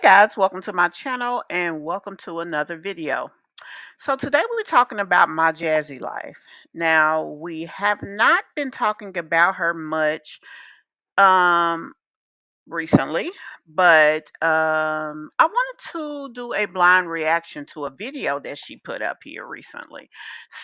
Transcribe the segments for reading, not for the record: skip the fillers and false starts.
guys, welcome to my channel and welcome to another video. So today we're talking about my Jazzy life. Now, we have not been talking about her much um recently, but I wanted to do a blind reaction to a video that she put up here recently.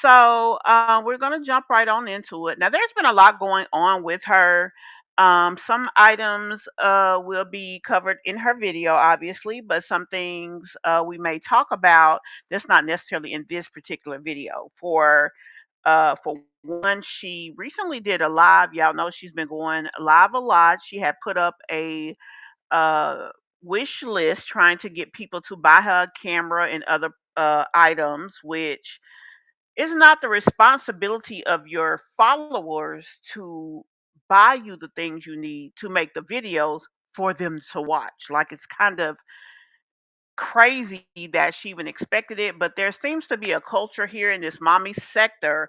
So we're going to jump right on into it. Now, there's been a lot going on with her. Some items will be covered in her video, obviously, but some things we may talk about that's not necessarily in this particular video. For one, she recently did a live. Y'all know she's been going live a lot. She had put up a uh, wish list trying to get people to buy her a camera and other items, which is not the responsibility of your followers to buy you the things you need to make the videos for them to watch. Like, it's kind of crazy that she even expected it, but there seems to be a culture here in this mommy sector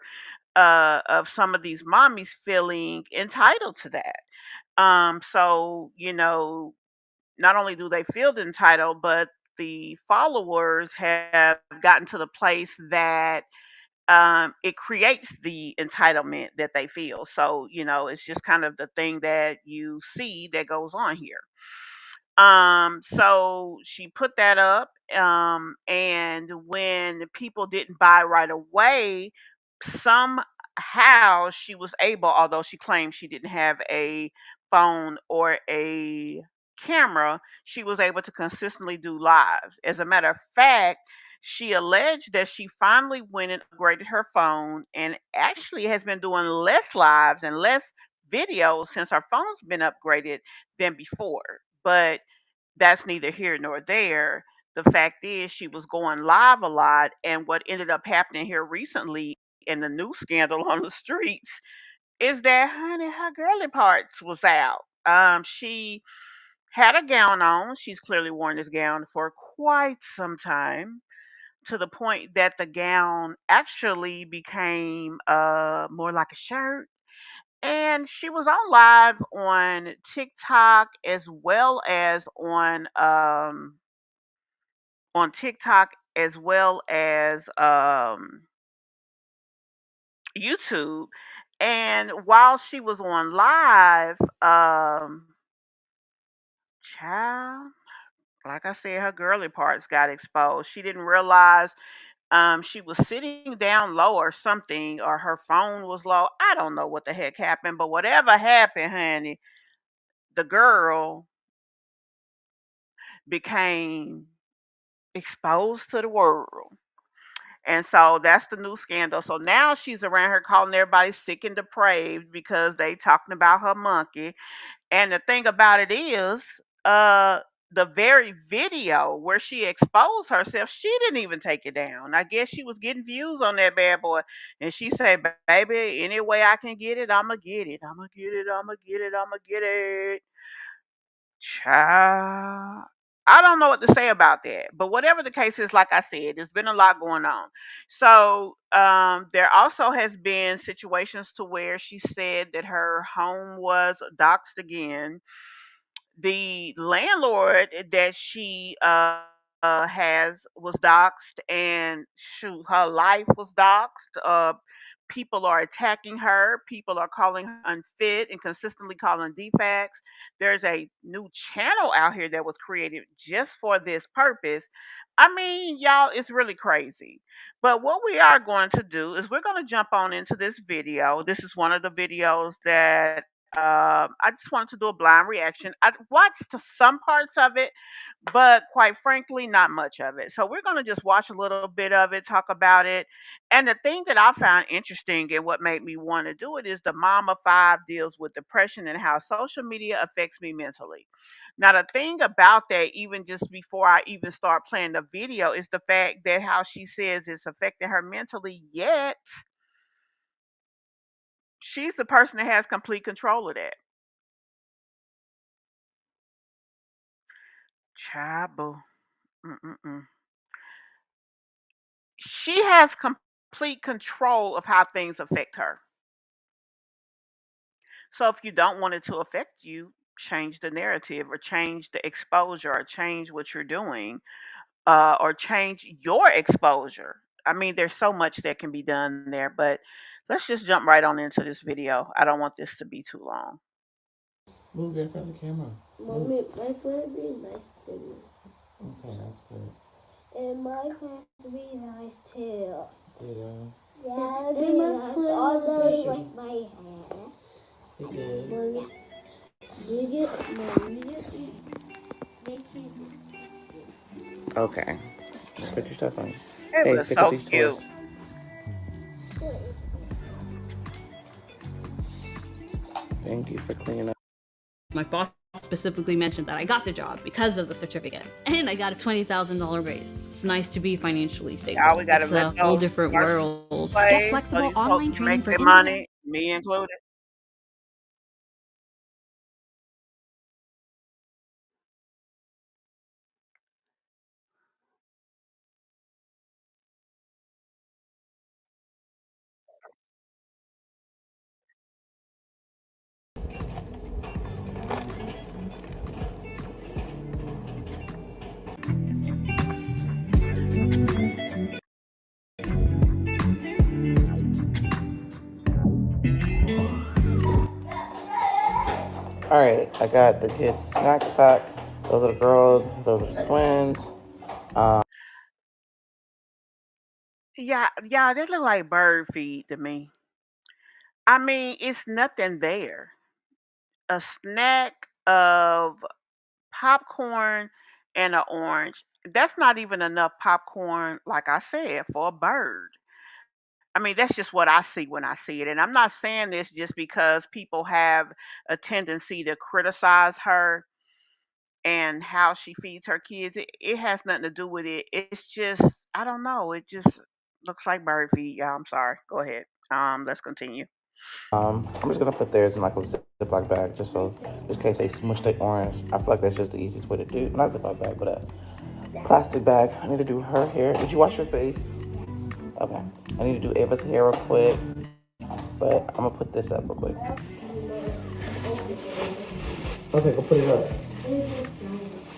of some of these mommies feeling entitled to that. So, not only do they feel entitled, but the followers have gotten to the place that it creates the entitlement that they feel. So, it's just kind of the thing that you see that goes on here. So she put that up, and when the people didn't buy right away, somehow she was able, although she claimed she didn't have a phone or a camera, she was able to consistently do lives. As a matter of fact, she alleged that she finally went and upgraded her phone and actually has been doing less lives and less videos since her phone's been upgraded than before. But that's neither here nor there. The fact is, she was going live a lot, and what ended up happening here recently in the new scandal on the streets is that, honey, her girly parts was out. She had a gown on. She's clearly worn this gown for quite some time, to the point that the gown actually became more like a shirt. And she was on live on TikTok as well as on TikTok as well as YouTube. And while she was on live, child, like I said, her girly parts got exposed. She didn't realize she was sitting down low or something, or her phone was low. I don't know what the heck happened, but whatever happened, honey, the girl became exposed to the world. And so that's the new scandal. So now she's around here calling everybody sick and depraved because they talking about her monkey. And the thing about it is, uh, the very video where she exposed herself, she didn't even take it down. I guess she was getting views on that bad boy. And she said, baby, any way I can get it, I'ma get it. I'ma get it. I'ma get it. I'ma get it. Child. I don't know what to say about that. But whatever the case is, like I said, there's been a lot going on. So there also has been situations to where she said that her home was doxxed again. The landlord that she has was doxxed, and shoot, her life was doxxed. People are attacking her. People are calling her unfit and consistently calling defects. There's a new channel out here that was created just for this purpose. I mean, y'all, it's really crazy. But what we are going to do is we're going to jump on into this video. This is one of the videos that I just wanted to do a blind reaction. I watched some parts of it, but quite frankly, not much of it. So we're going to just watch a little bit of it, talk about it. And the thing that I found interesting and what made me want to do it is the Mama Five deals with depression and how social media affects me mentally. Now, the thing about that, even just before I even start playing the video, is the fact that how she says it's affecting her mentally, yet she's the person that has complete control of that. Child, boo. Mm-mm-mm. She has complete control of how things affect her. So if you don't want it to affect you, change the narrative or change the exposure or change what you're doing, or change your exposure. I mean, there's so much that can be done there, but let's just jump right on into this video. I don't want this to be too long. Move your front of the camera. Mommy, my friend be nice to me. Okay, that's good. And my friend be nice too. Yeah. Yeah, and my friend all like my hair. He did. Mommy, mommy, you make it. Okay. Put your stuff on. It Hey, was pick up so these cute. toys. Thank you for cleaning up. My boss specifically mentioned that I got the job because of the certificate, and I got a $20,000 raise. It's nice to be financially Y'all, stable. we gotta It's let a whole those different commercials world. Get play so flexible these folks online can make training for their internet. money, me included. All right, I got the kids' snacks packed. Those are the girls. Those are the twins. Um, Yeah, they look like bird feed to me. I mean, it's nothing there. A snack of popcorn and an orange. That's not even enough popcorn, like I said, for a bird. I mean, that's just what I see when I see it. And I'm not saying this just because people have a tendency to criticize her and how she feeds her kids. It has nothing to do with it. It's just, I don't know. It just looks like bird feed. Yeah, I'm sorry. Go ahead. Let's continue. I'm just gonna put theirs in like a Ziploc bag, just in case they smush their orange. I feel like that's just the easiest way to do. Not Ziploc bag, but a plastic bag. I need to do her hair. Did you wash your face? Okay. I need to do Ava's hair real quick, but I'm gonna put this up real quick. Okay, go put it up.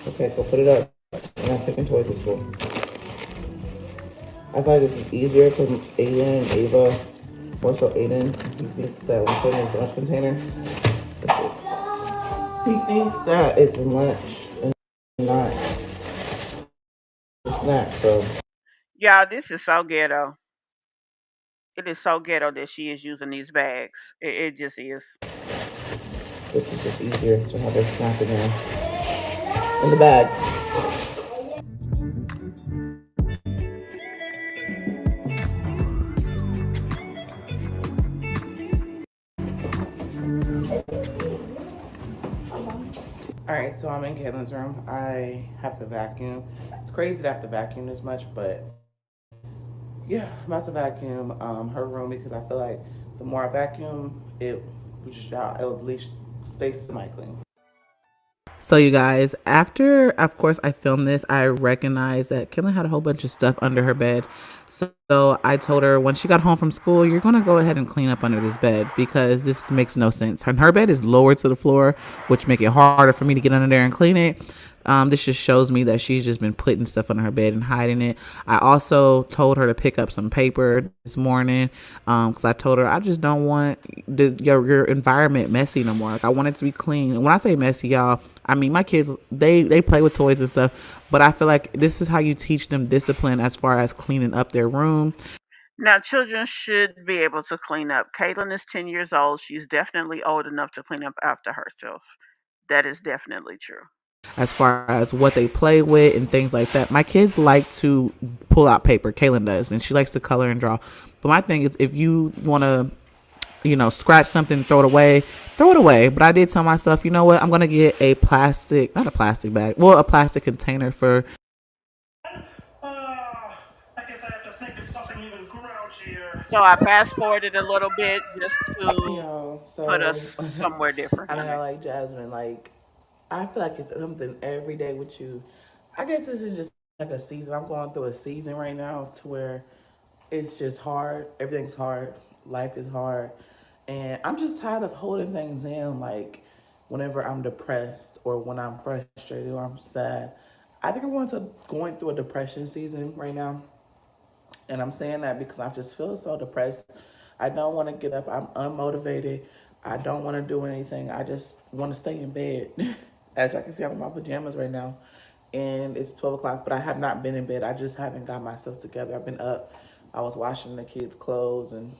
Okay, go put it up. I'm not taking toys to school. I thought this is easier because Aiden and Ava, more so Aiden, he thinks that when putting in the lunch container, he thinks that it's lunch and not a snack. So Yeah, this is so ghetto. It is so ghetto that she is using these bags. It just is. this is just easier to have their snack in the bags. All right, so I'm in Caitlin's room. I have to vacuum. It's crazy to have to vacuum this much, but yeah, I'm about to vacuum her room because I feel like the more I vacuum, it'll at least stay semi clean. So you guys, after of course I filmed this, I recognized that Caitlin had a whole bunch of stuff under her bed. So I told her when she got home from school, you're gonna go ahead and clean up under this bed because this makes no sense. Her bed is lower to the floor, which make it harder for me to get under there and clean it. This just shows me that she's just been putting stuff under her bed and hiding it. I also told her to pick up some paper this morning because I told her I just don't want your environment messy no more. Like I want it to be clean. And when I say messy, y'all, I mean my kids they play with toys and stuff, but I feel like this is how you teach them discipline as far as cleaning up their room. Now, children should be able to clean up. Caitlin is 10 years old. She's definitely old enough to clean up after herself. That is definitely true. As far as what they play with and things like that. My kids like to pull out paper. Kaylin does, and she likes to color and draw. But my thing is, if you want to, scratch something, throw it away, throw it away. But I did tell myself, you know what? I'm gonna get a plastic, not a plastic bag, well, a plastic container for. I guess I have to think of something even grouchier. So I fast forwarded a little bit just to Yo, put us so somewhere different. I know I like Jasmine. Like, I feel like it's something every day with you. I guess this is just like a season. I'm going through a season right now to where it's just hard. Everything's hard. Life is hard. And I'm just tired of holding things in. Like, whenever I'm depressed or when I'm frustrated or I'm sad. I think I'm going through a depression season right now. And I'm saying that because I just feel so depressed. I don't want to get up. I'm unmotivated. I don't want to do anything. I just want to stay in bed. As y'all can see, I'm in my pajamas right now. And it's 12 o'clock, but I have not been in bed. I just haven't got myself together. I've been up. I was washing the kids' clothes and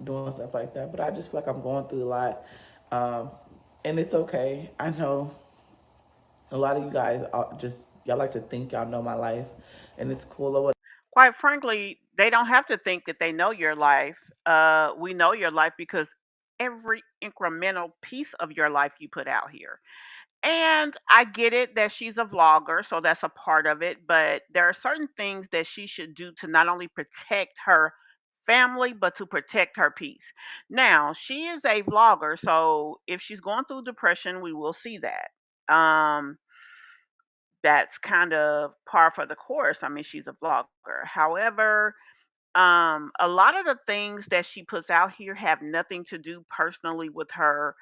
doing stuff like that. But I just feel like I'm going through a lot. Um, and it's okay. I know a lot of you guys y'all like to think y'all know my life, and it's cool or Quite frankly, they don't have to think that they know your life. We know your life because every incremental piece of your life you put out here. And I get it that she's a vlogger, so that's a part of it. But there are certain things that she should do to not only protect her family, but to protect her peace. Now, she is a vlogger, so if she's going through depression, we will see that. That's kind of par for the course. I mean, she's a vlogger. However, a lot of the things that she puts out here have nothing to do personally with her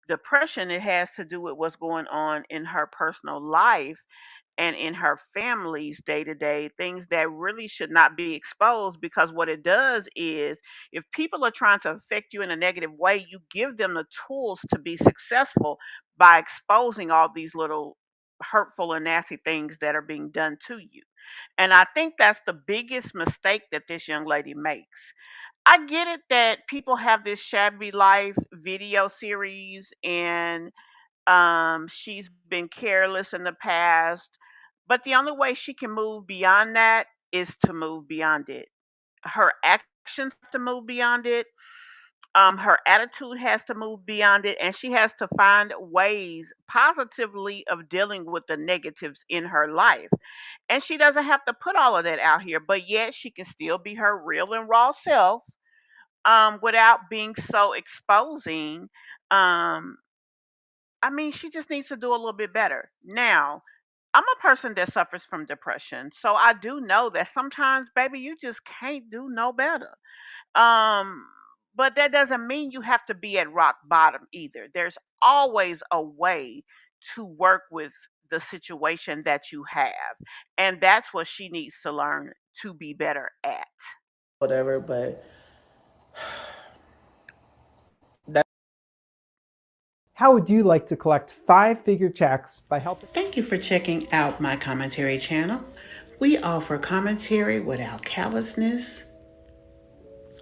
depression. It has to do with what's going on in her personal life and in her family's day to day, things that really should not be exposed, because what it does is if people are trying to affect you in a negative way, you give them the tools to be successful by exposing all these little hurtful and nasty things that are being done to you. And I think that's the biggest mistake that this young lady makes. I get it that people have this shabby life video series, and she's been careless in the past, but the only way she can move beyond that is to move beyond it. Her actions have to move beyond it. Her attitude has to move beyond it, and she has to find ways positively of dealing with the negatives in her life. And she doesn't have to put all of that out here, but yet she can still be her real and raw self, without being so exposing. Um, I mean, she just needs to do a little bit better. Now, I'm a person that suffers from depression, so I do know that sometimes, baby, you just can't do no better. Um, but that doesn't mean you have to be at rock bottom either. There's always a way to work with the situation that you have, and that's what she needs to learn to be better at. whatever. But How would you like to collect 5-figure checks by helping? Thank you for checking out my commentary channel. We offer commentary without callousness,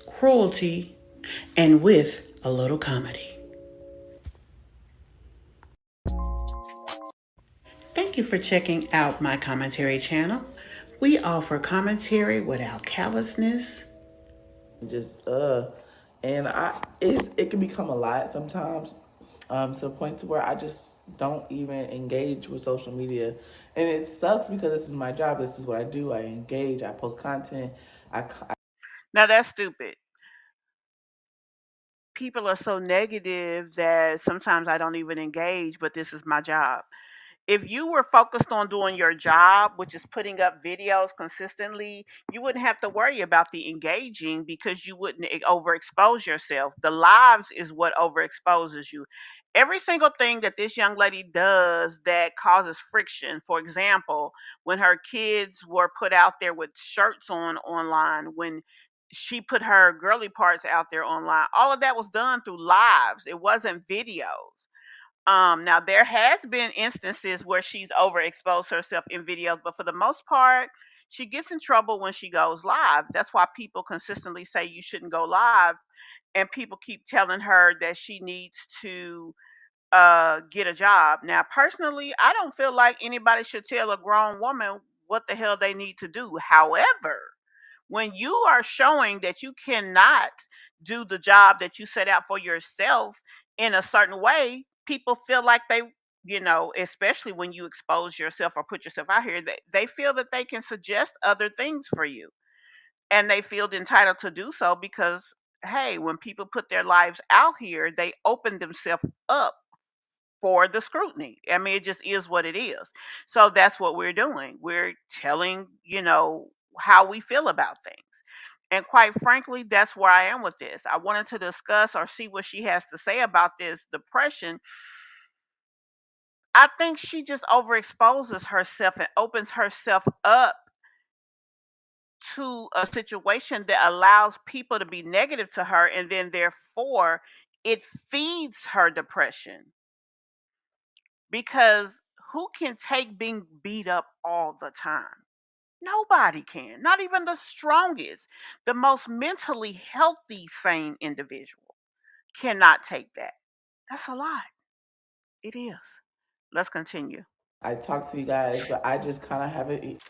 cruelty, and with a little comedy. Thank you for checking out my commentary channel. We offer commentary without callousness. just and it can become a lot sometimes, to the point to where I just don't even engage with social media, and it sucks because this is my job. This is what I do. I engage. I post content. I Now that's stupid. People are so negative that sometimes I don't even engage, but this is my job. If you were focused on doing your job, which is putting up videos consistently, you wouldn't have to worry about the engaging because you wouldn't overexpose yourself. The lives is what overexposes you. Every single thing that this young lady does that causes friction, for example, when her kids were put out there with shirts on online, when she put her girly parts out there online, all of that was done through lives. It wasn't videos. Now there has been instances where she's overexposed herself in videos, but for the most part, she gets in trouble when she goes live. That's why people consistently say you shouldn't go live, and people keep telling her that she needs to get a job. Now, personally, I don't feel like anybody should tell a grown woman what the hell they need to do. However, when you are showing that you cannot do the job that you set out for yourself in a certain way, people feel like they, especially when you expose yourself or put yourself out here, they feel that they can suggest other things for you. And they feel entitled to do so because, hey, when people put their lives out here, they open themselves up for the scrutiny. I mean, it just is what it is. So that's what we're doing. We're telling, how we feel about things. And quite frankly, that's where I am with this. I wanted to discuss or see what she has to say about this depression I think she just overexposes herself and opens herself up to a situation that allows people to be negative to her, and then therefore it feeds her depression. Because who can take being beat up all the time? Nobody can, not even the strongest, the most mentally healthy, sane individual cannot take that. That's a lot. It is. Let's continue. I talk to you guys, but I just kind of haven't.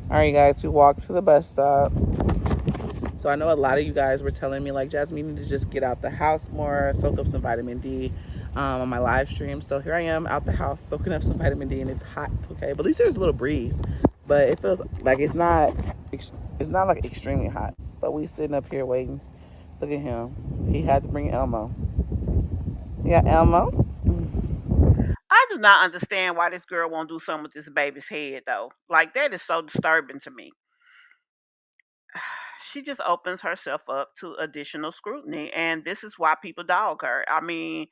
All right, guys, we walked to the bus stop. So I know a lot of you guys were telling me like, Jasmine, you need to just get out the house more, soak up some vitamin D on my live stream. So here I am out the house soaking up some vitamin D, and it's hot. Okay, but at least there's a little breeze. But it feels like it's not like extremely hot. But we sitting up here waiting. Look at him. He had to bring Elmo. Yeah, Elmo. I do not understand why this girl won't do something with this baby's head, though. Like, that is so disturbing to me. She just opens herself up to additional scrutiny, and this is why people dog her. I mean,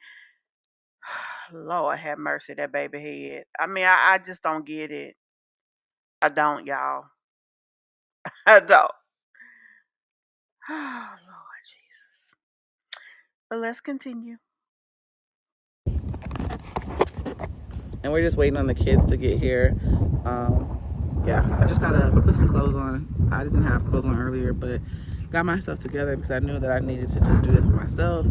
Lord have mercy, that baby head. I mean, I just don't get it. I don't, y'all. I don't. Oh, Lord Jesus. But let's continue. And we're just waiting on the kids to get here. Yeah, I just gotta put some clothes on. I didn't have clothes on earlier, but got myself together because I knew that I needed to just do this for myself.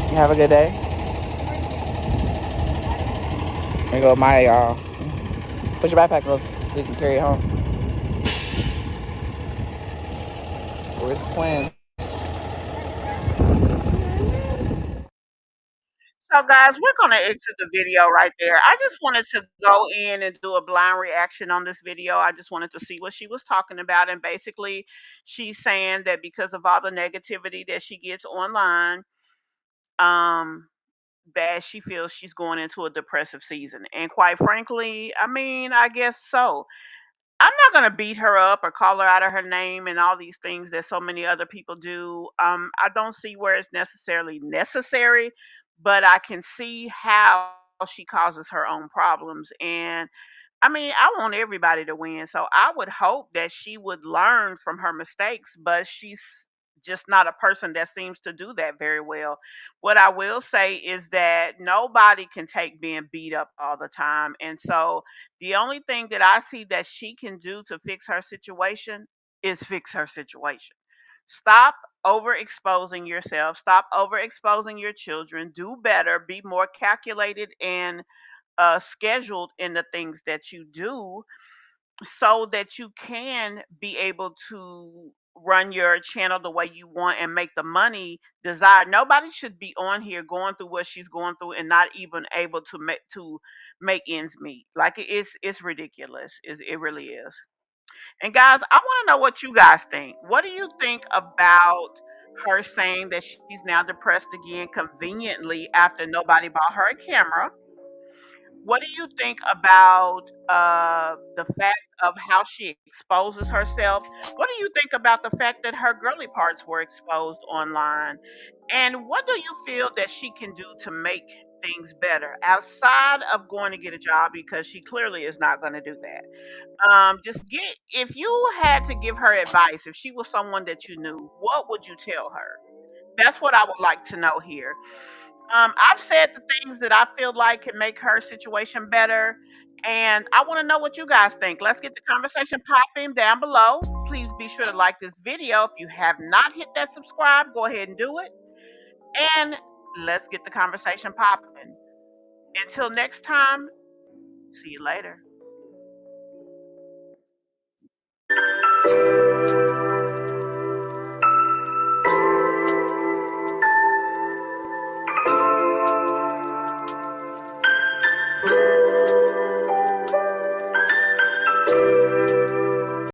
You have a good day. There you go, Maya, y'all. Put your backpack close so you can carry it home. Where's the twins? So, guys, we're going to exit the video right there. I just wanted to go in and do a blind reaction on this video. I just wanted to see what she was talking about. And basically, she's saying that because of all the negativity that she gets online, um, that she feels she's going into a depressive season. And quite frankly, I mean, I guess so. I'm not gonna beat her up or call her out of her name and all these things that so many other people do. I don't see where it's necessarily necessary, but I can see how she causes her own problems. And I mean, I want everybody to win. So I would hope that she would learn from her mistakes, but she's just not a person that seems to do that very well. What I will say is that nobody can take being beat up all the time. And so the only thing that I see that she can do to fix her situation is fix her situation. Stop overexposing yourself, stop overexposing your children, do better, be more calculated and scheduled in the things that you do so that you can be able to run your channel the way you want and make the money desired. Nobody should be on here going through what she's going through and not even able to make ends meet. Like it's ridiculous. It really is. And guys, I want to know what you guys think. What do you think about her saying that she's now depressed again conveniently after nobody bought her a camera? What do you think about the fact of how she exposes herself? What do you think about the fact that her girly parts were exposed online? And what do you feel that she can do to make things better outside of going to get a job because she clearly is not going to do that? Just get if you had to give her advice, if she was someone that you knew, what would you tell her? That's what I would like to know here. I've said the things that I feel like can make her situation better, and I want to know what you guys think. Let's get the conversation popping down below. Please be sure to like this video. If you have not hit that subscribe, go ahead and do it. And let's get the conversation popping. Until next time, see you later.